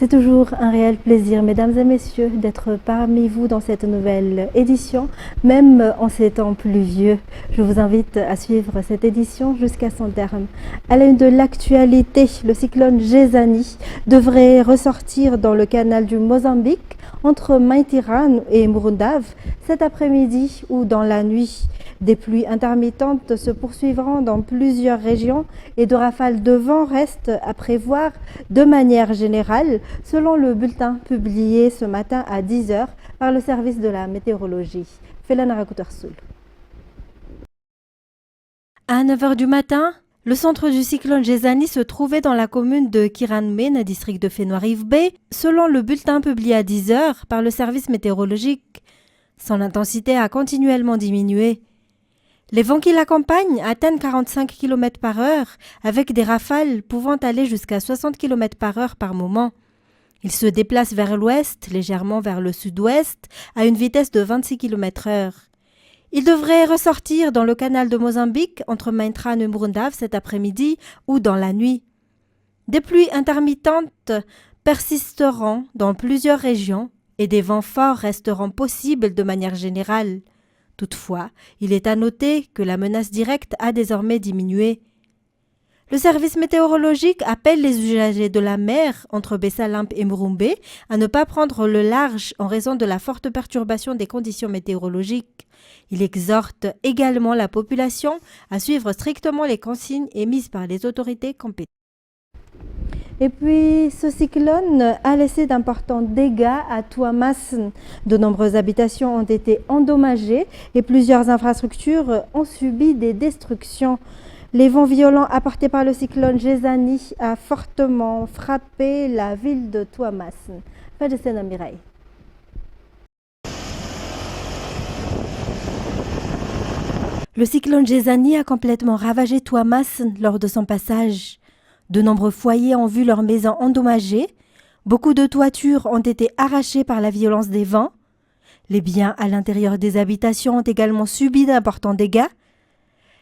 C'est toujours un réel plaisir, mesdames et messieurs, d'être parmi vous dans cette nouvelle édition, même en ces temps pluvieux. Je vous invite à suivre cette édition jusqu'à son terme. À la une de l'actualité, le cyclone Gézani devrait ressortir dans le canal du Mozambique entre Maintiran et Murundave cet après-midi ou dans la nuit. Des pluies intermittentes se poursuivront dans plusieurs régions et de rafales de vent restent à prévoir de manière générale, selon le bulletin publié ce matin à 10 h par le service de la météorologie. À 9 h du matin, le centre du cyclone Gézani se trouvait dans la commune de Kiranmen, district de Fenouarive-Bay, selon le bulletin publié à 10 h par le service météorologique. Son intensité a continuellement diminué. Les vents qui l'accompagnent atteignent 45 km/h avec des rafales pouvant aller jusqu'à 60 km/h par moment. Il se déplace vers l'ouest, légèrement vers le sud-ouest, à une vitesse de 26 km/h. Il devrait ressortir dans le canal de Mozambique entre Maintiran et Murundave cet après-midi ou dans la nuit. Des pluies intermittentes persisteront dans plusieurs régions et des vents forts resteront possibles de manière générale. Toutefois, il est à noter que la menace directe a désormais diminué. Le service météorologique appelle les usagers de la mer entre Bessalamp et Murumbe à ne pas prendre le large en raison de la forte perturbation des conditions météorologiques. Il exhorte également la population à suivre strictement les consignes émises par les autorités compétentes. Et puis, ce cyclone a laissé d'importants dégâts à Tuamasin. De nombreuses habitations ont été endommagées et plusieurs infrastructures ont subi des destructions. Les vents violents apportés par le cyclone Gézani a fortement frappé la ville de Tuamasin. Le cyclone Gézani a complètement ravagé Tuamasin lors de son passage. De nombreux foyers ont vu leurs maisons endommagées. Beaucoup de toitures ont été arrachées par la violence des vents. Les biens à l'intérieur des habitations ont également subi d'importants dégâts.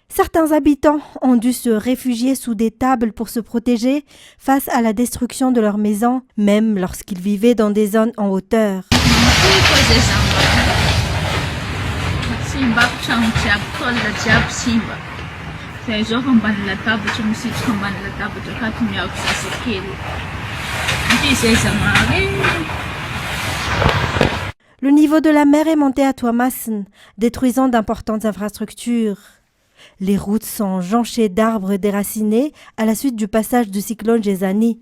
Certains habitants ont dû se réfugier sous des tables pour se protéger face à la destruction de leurs maisons, même lorsqu'ils vivaient dans des zones en hauteur. Le niveau de la mer est monté à Tuamasin, détruisant d'importantes infrastructures. Les routes sont jonchées d'arbres déracinés à la suite du passage du cyclone Gézani.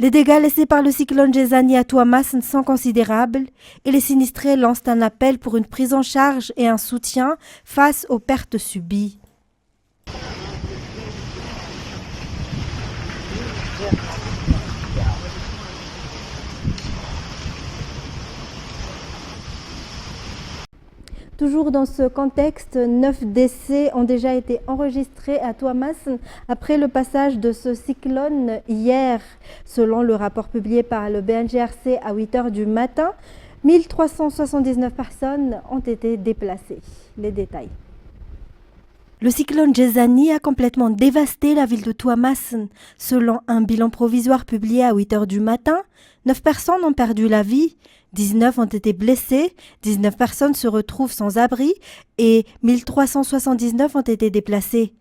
Les dégâts laissés par le cyclone Gézani à Tuamasin sont considérables et les sinistrés lancent un appel pour une prise en charge et un soutien face aux pertes subies. Toujours dans ce contexte, 9 décès ont déjà été enregistrés à Tuamasin après le passage de ce cyclone hier. Selon le rapport publié par le BNGRC à 8 h du matin, 1379 personnes ont été déplacées. Les détails. Le cyclone Gézani a complètement dévasté la ville de Tuamasin. Selon un bilan provisoire publié à 8 h du matin, 9 personnes ont perdu la vie. 19 ont été blessés, 19 personnes se retrouvent sans abri et 1379 ont été déplacés.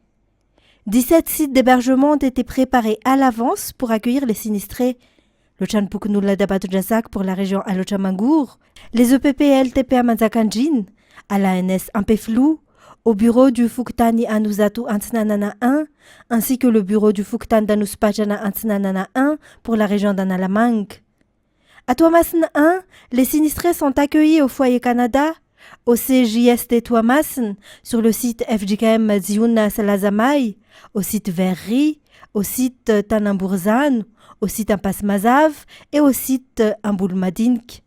17 sites d'hébergement ont été préparés à l'avance pour accueillir les sinistrés. Le Chanpuknula Dabatujazak pour la région Alochamangour, les EPP et LTP à Manzakanjin, à l'ANS Ampeflou, au bureau du Fuktani Anuzatu Antsnanana 1, ainsi que le bureau du Fuktan Danuspajana Antsnanana 1 pour la région d'Analamang. À Tuamasin 1, les sinistrés sont accueillis au foyer Canada, au CJST Tuamasin, sur le site FJKM Ziuna Salazamay, au site Verri, au site Tanamburzan, au site Impasse Mazav et au site Amboulmadink.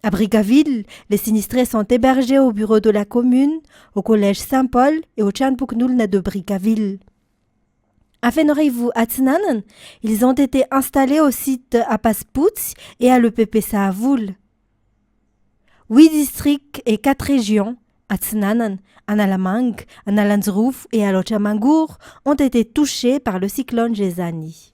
À Bricaville, les sinistrés sont hébergés au bureau de la commune, au collège Saint-Paul et au Chanpuknulna de Bricaville. À Fenorivu Atsinanen, ils ont été installés au site à Pasputs et à l'EPP Saavoul. 8 districts et 4 régions, Atsinanen, Analamang, Analanzruf et Alochamangur, ont été touchés par le cyclone Gézani.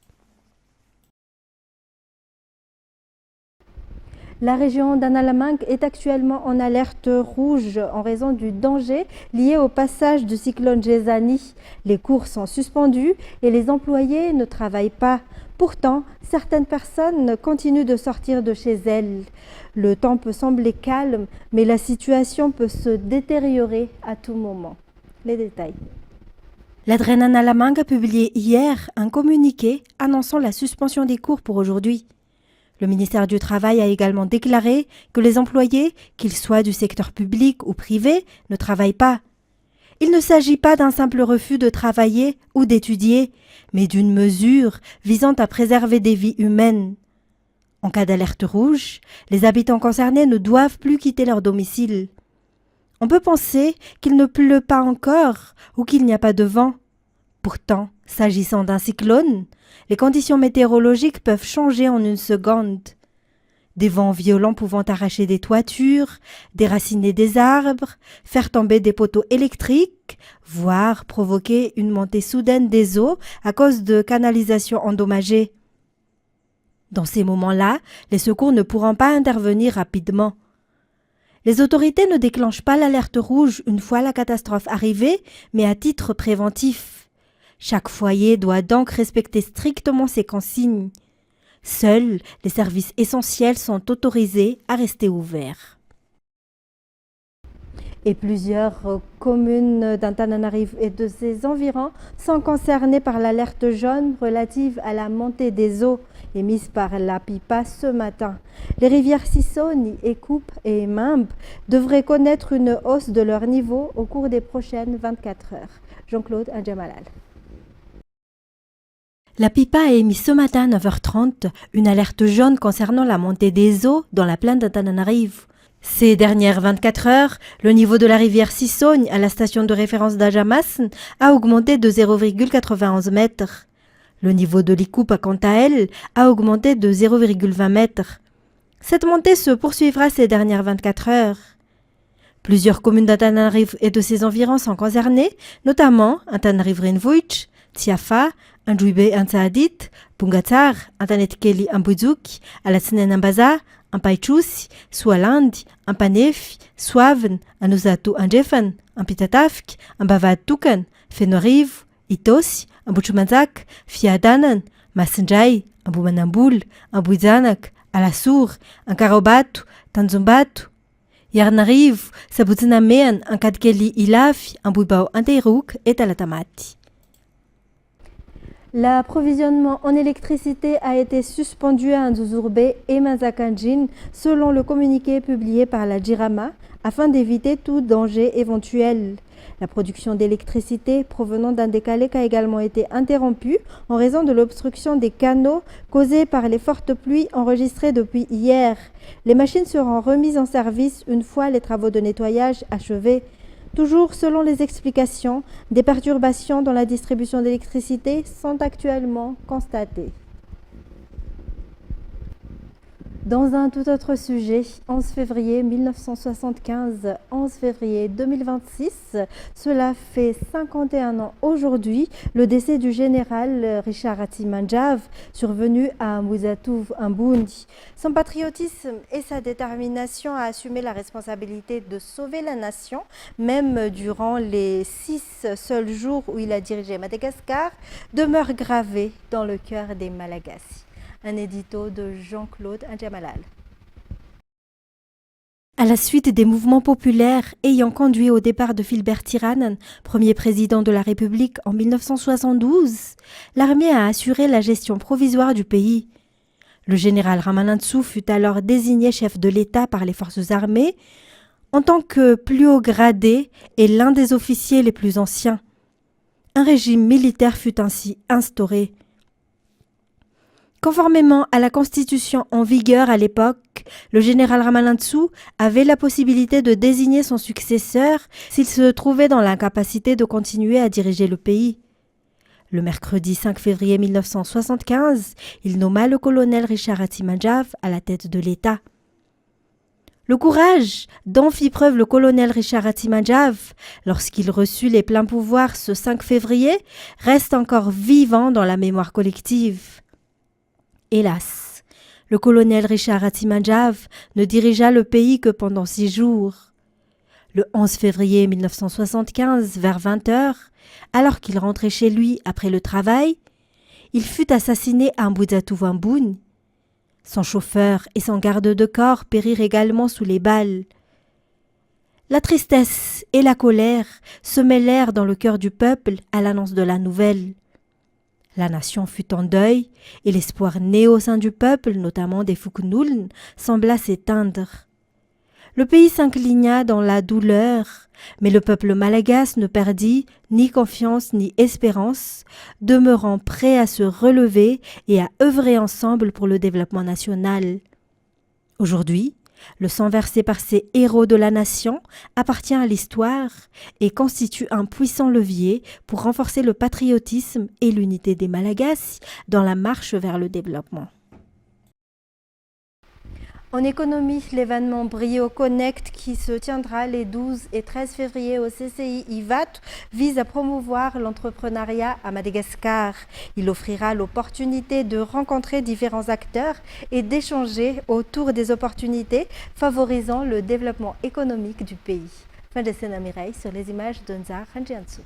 La région d'Analamang est actuellement en alerte rouge en raison du danger lié au passage du cyclone Gézani. Les cours sont suspendus et les employés ne travaillent pas. Pourtant, certaines personnes continuent de sortir de chez elles. Le temps peut sembler calme, mais la situation peut se détériorer à tout moment. Les détails. La Draine Analamang a publié hier un communiqué annonçant la suspension des cours pour aujourd'hui. Le ministère du Travail a également déclaré que les employés, qu'ils soient du secteur public ou privé, ne travaillent pas. Il ne s'agit pas d'un simple refus de travailler ou d'étudier, mais d'une mesure visant à préserver des vies humaines. En cas d'alerte rouge, les habitants concernés ne doivent plus quitter leur domicile. On peut penser qu'il ne pleut pas encore ou qu'il n'y a pas de vent. Pourtant, s'agissant d'un cyclone, les conditions météorologiques peuvent changer en une seconde. Des vents violents pouvant arracher des toitures, déraciner des arbres, faire tomber des poteaux électriques, voire provoquer une montée soudaine des eaux à cause de canalisations endommagées. Dans ces moments-là, les secours ne pourront pas intervenir rapidement. Les autorités ne déclenchent pas l'alerte rouge une fois la catastrophe arrivée, mais à titre préventif. Chaque foyer doit donc respecter strictement ces consignes. Seuls les services essentiels sont autorisés à rester ouverts. Et plusieurs communes d'Antananarivo et de ses environs sont concernées par l'alerte jaune relative à la montée des eaux émise par la PIPA ce matin. Les rivières Sissoni, Ekoup et Mambe devraient connaître une hausse de leur niveau au cours des prochaines 24 heures. Jean-Claude Adjamalal. La PIPA a émis ce matin à 9h30 une alerte jaune concernant la montée des eaux dans la plaine d'Antananarivo. Ces dernières 24 heures, le niveau de la rivière Sissoni à la station de référence d'Ajamasn a augmenté de 0,91 mètres. Le niveau de l'Ikoupa, quant à elle, a augmenté de 0,20 mètres. Cette montée se poursuivra ces dernières 24 heures. Plusieurs communes d'Antananarivo et de ses environs sont concernées, notamment Antananarivo-Rinvuich, Tiafa, Andjuibe Ansaadit, Pungatar, Antanetkeli Ambuzuk, Alatsinen Ambaza, Ampaichus, Sualandi, Ampanefi, Suaven, Anusatu Anjefan, Ampitatafk, Ambavatukan, Fenorivo, Itosi, Ambuchumanzak, Fiadanan, Masenjai, Ambumanambul, Ambuizanak, Alasur, Ankarobatu, Tanzumbatu. Yarnarivo, Sabutinamean, Ankadkeli Ilafi, Ambuibao Anteiruk et Alatamati. L'approvisionnement en électricité a été suspendu à Nzuzurbe et Mazakanjin selon le communiqué publié par la JIRAMA afin d'éviter tout danger éventuel. La production d'électricité provenant d'un décalec a également été interrompue en raison de l'obstruction des canaux causée par les fortes pluies enregistrées depuis hier. Les machines seront remises en service une fois les travaux de nettoyage achevés. Toujours selon les explications, des perturbations dans la distribution d'électricité sont actuellement constatées. Dans un tout autre sujet, 11 février 1975, 11 février 2026, cela fait 51 ans aujourd'hui, le décès du général Richard Atimanjav, survenu à Muzatouv, Mbundi. Son patriotisme et sa détermination à assumer la responsabilité de sauver la nation, même durant les 6 seuls jours où il a dirigé Madagascar, demeurent gravés dans le cœur des Malagasy. Un édito de Jean-Claude Adjamalal. À la suite des mouvements populaires ayant conduit au départ de Philbert Tiranen, premier président de la République en 1972, l'armée a assuré la gestion provisoire du pays. Le général Ramanantsoa fut alors désigné chef de l'État par les forces armées en tant que plus haut gradé et l'un des officiers les plus anciens. Un régime militaire fut ainsi instauré. Conformément à la constitution en vigueur à l'époque, le général Ramanantsoa avait la possibilité de désigner son successeur s'il se trouvait dans l'incapacité de continuer à diriger le pays. Le mercredi 5 février 1975, il nomma le colonel Richard Hatimandjaf à la tête de l'État. Le courage dont fit preuve le colonel Richard Hatimandjaf lorsqu'il reçut les pleins pouvoirs ce 5 février reste encore vivant dans la mémoire collective. Hélas, le colonel Richard Hatimandjaf ne dirigea le pays que pendant 6 jours. Le 11 février 1975, vers 20h, alors qu'il rentrait chez lui après le travail, il fut assassiné à Mbudzatu-Wamboune. Son chauffeur et son garde de corps périrent également sous les balles. La tristesse et la colère se mêlèrent dans le cœur du peuple à l'annonce de la nouvelle. La nation fut en deuil et l'espoir né au sein du peuple, notamment des Fuknouln, sembla s'éteindre. Le pays s'inclina dans la douleur, mais le peuple malagasy ne perdit ni confiance ni espérance, demeurant prêt à se relever et à œuvrer ensemble pour le développement national. Aujourd'hui, le sang versé par ces héros de la nation appartient à l'histoire et constitue un puissant levier pour renforcer le patriotisme et l'unité des Malagasy dans la marche vers le développement. En économie, l'événement Brio Connect qui se tiendra les 12 et 13 février au CCI IVAT vise à promouvoir l'entrepreneuriat à Madagascar. Il offrira l'opportunité de rencontrer différents acteurs et d'échanger autour des opportunités favorisant le développement économique du pays. Fin de scène à Mireille sur les images d'Onza Ranjiansu.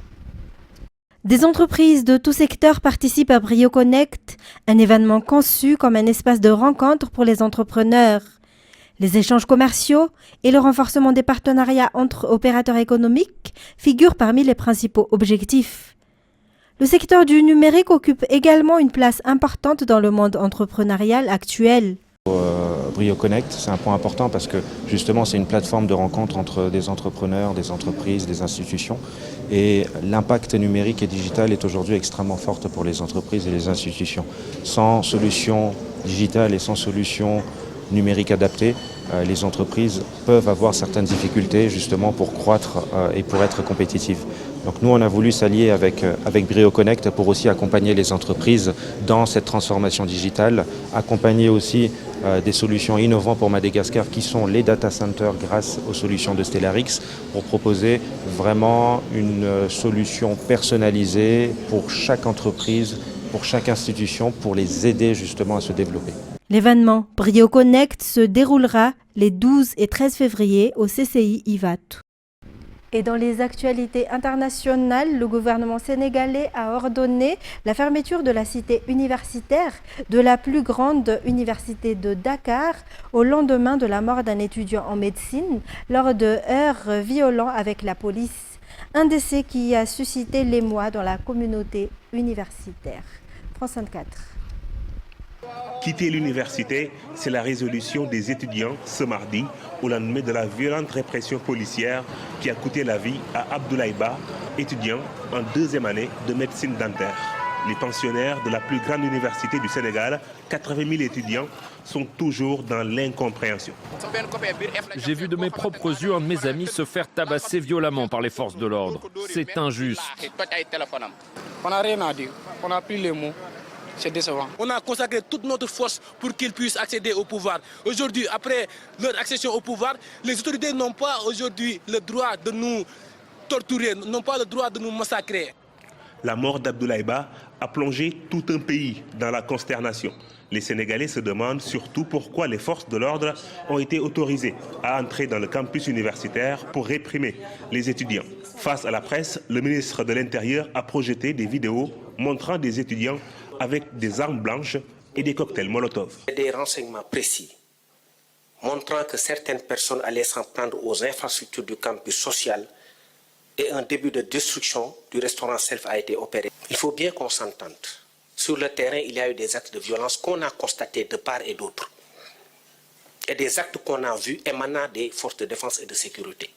Des entreprises de tout secteur participent à Brio Connect, un événement conçu comme un espace de rencontre pour les entrepreneurs. Les échanges commerciaux et le renforcement des partenariats entre opérateurs économiques figurent parmi les principaux objectifs. Le secteur du numérique occupe également une place importante dans le monde entrepreneurial actuel. Brio Connect, c'est un point important parce que justement c'est une plateforme de rencontre entre des entrepreneurs, des entreprises, des institutions et l'impact numérique et digital est aujourd'hui extrêmement fort pour les entreprises et les institutions. Sans solution digitale et sans solution numérique adaptée, les entreprises peuvent avoir certaines difficultés justement pour croître et pour être compétitives. Donc nous on a voulu s'allier avec Brio Connect pour aussi accompagner les entreprises dans cette transformation digitale, accompagner aussi des solutions innovantes pour Madagascar qui sont les data centers grâce aux solutions de Stellarix pour proposer vraiment une solution personnalisée pour chaque entreprise, pour chaque institution, pour les aider justement à se développer. L'événement Brio Connect se déroulera les 12 et 13 février au CCI IVAT. Et dans les actualités internationales, le gouvernement sénégalais a ordonné la fermeture de la cité universitaire de la plus grande université de Dakar au lendemain de la mort d'un étudiant en médecine lors de heurts violents avec la police. Un décès qui a suscité l'émoi dans la communauté universitaire. France 24. Quitter l'université, c'est la résolution des étudiants ce mardi au lendemain de la violente répression policière qui a coûté la vie à Abdoulaye Ba, étudiant en 2e année de médecine dentaire. Les pensionnaires de la plus grande université du Sénégal, 80 000 étudiants, sont toujours dans l'incompréhension. J'ai vu de mes propres yeux un de mes amis se faire tabasser violemment par les forces de l'ordre. C'est injuste. On n'a rien à dire, on a pris les mots. C'est décevant. On a consacré toute notre force pour qu'ils puissent accéder au pouvoir. Aujourd'hui, après leur accession au pouvoir, les autorités n'ont pas aujourd'hui le droit de nous torturer, n'ont pas le droit de nous massacrer. La mort d'Abdoulaye Ba a plongé tout un pays dans la consternation. Les Sénégalais se demandent surtout pourquoi les forces de l'ordre ont été autorisées à entrer dans le campus universitaire pour réprimer les étudiants. Face à la presse, le ministre de l'Intérieur a projeté des vidéos montrant des étudiants avec des armes blanches et des cocktails Molotov. Des renseignements précis montrant que certaines personnes allaient s'en prendre aux infrastructures du campus social et un début de destruction du restaurant Self a été opéré. Il faut bien qu'on s'entende. Sur le terrain, il y a eu des actes de violence qu'on a constatés de part et d'autre. Et des actes qu'on a vus émanant des forces de défense et de sécurité.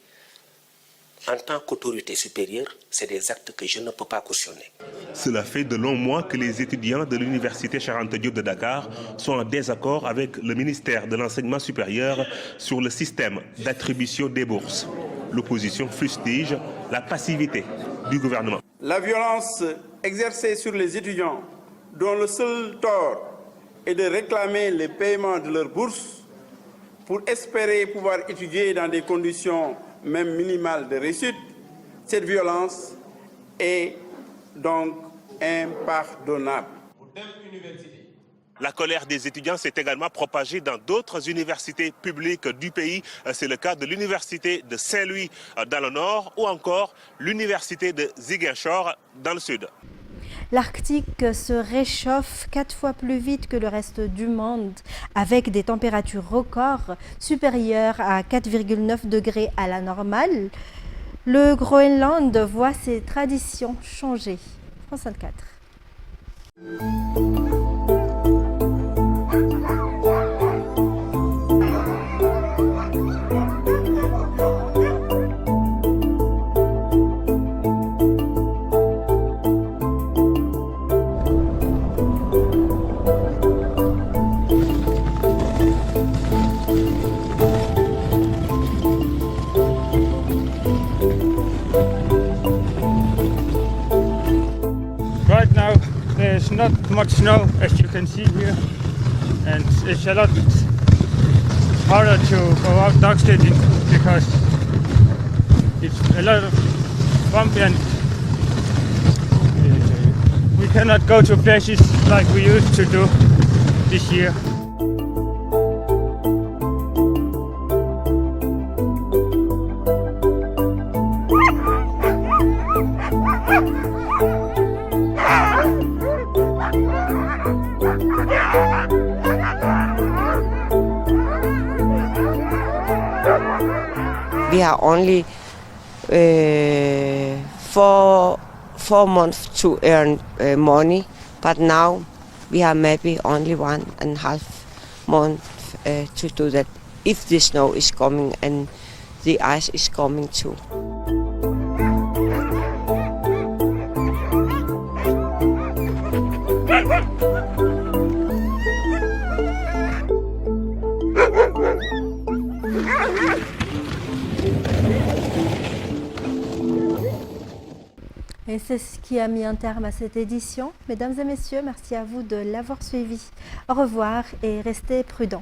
En tant qu'autorité supérieure, c'est des actes que je ne peux pas cautionner. Cela fait de longs mois que les étudiants de l'université Cheikh Anta Diop de Dakar sont en désaccord avec le ministère de l'Enseignement supérieur sur le système d'attribution des bourses. L'opposition fustige la passivité du gouvernement. La violence exercée sur les étudiants, dont le seul tort est de réclamer le paiement de leurs bourses pour espérer pouvoir étudier dans des conditions même minimales de réussite, cette violence est donc impardonnable. La colère des étudiants s'est également propagée dans d'autres universités publiques du pays. C'est le cas de l'université de Saint-Louis dans le nord ou encore l'université de Ziguinchor dans le sud. L'Arctique se réchauffe 4 fois plus vite que le reste du monde, avec des températures records supérieures à 4,9 degrés à la normale. Le Groenland voit ses traditions changer. France 24. Right now there's not much snow, as you can see here, and it's a lot harder to go out dog sitting because it's a lot of bumpy and we cannot go to places like we used to do this year. We are only 4 months to earn money, but now we have maybe only 1.5 month to do that if the snow is coming and the ice is coming too. Et c'est ce qui a mis un terme à cette édition. Mesdames et messieurs, merci à vous de l'avoir suivi. Au revoir et restez prudents.